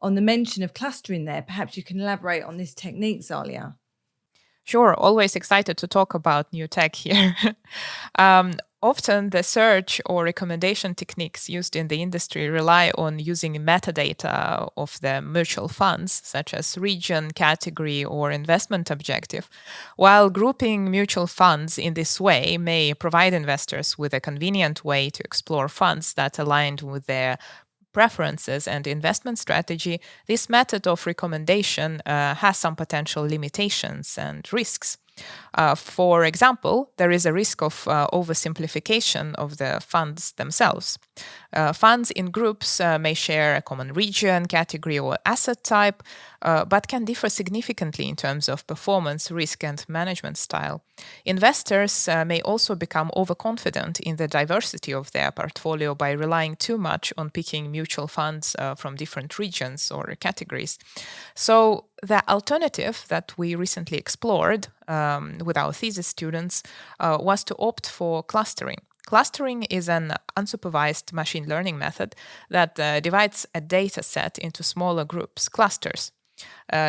on the mention of clustering there. Perhaps you can elaborate on this technique, Zalia. Sure, always excited to talk about new tech here. Often the search or recommendation techniques used in the industry rely on using metadata of the mutual funds, such as region, category, or investment objective. While grouping mutual funds in this way may provide investors with a convenient way to explore funds that aligned with their preferences and investment strategy, this method of recommendation has some potential limitations and risks. For example, there is a risk of oversimplification of the funds themselves. Funds in groups may share a common region, category, or asset type, but can differ significantly in terms of performance, risk, and management style. Investors may also become overconfident in the diversity of their portfolio by relying too much on picking mutual funds from different regions or categories. So, the alternative that we recently explored with our thesis students was to opt for clustering. Clustering is an unsupervised machine learning method that divides a data set into smaller groups, clusters.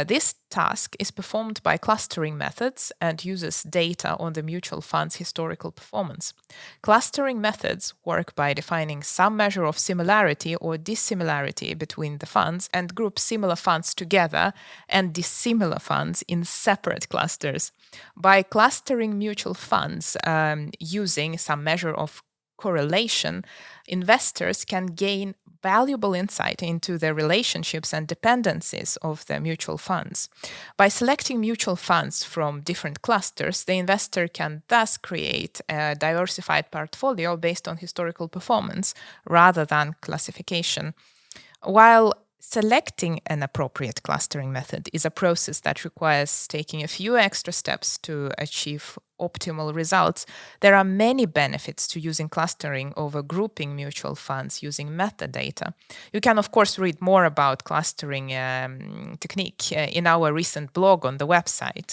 This task is performed by clustering methods and uses data on the mutual fund's historical performance. Clustering methods work by defining some measure of similarity or dissimilarity between the funds and group similar funds together and dissimilar funds in separate clusters. By clustering mutual funds using some measure of correlation, investors can gain valuable insight into the relationships and dependencies of the mutual funds. By selecting mutual funds from different clusters, the investor can thus create a diversified portfolio based on historical performance rather than classification. While selecting an appropriate clustering method is a process that requires taking a few extra steps to achieve optimal results, there are many benefits to using clustering over grouping mutual funds using metadata. You can, of course, read more about clustering technique in our recent blog on the website.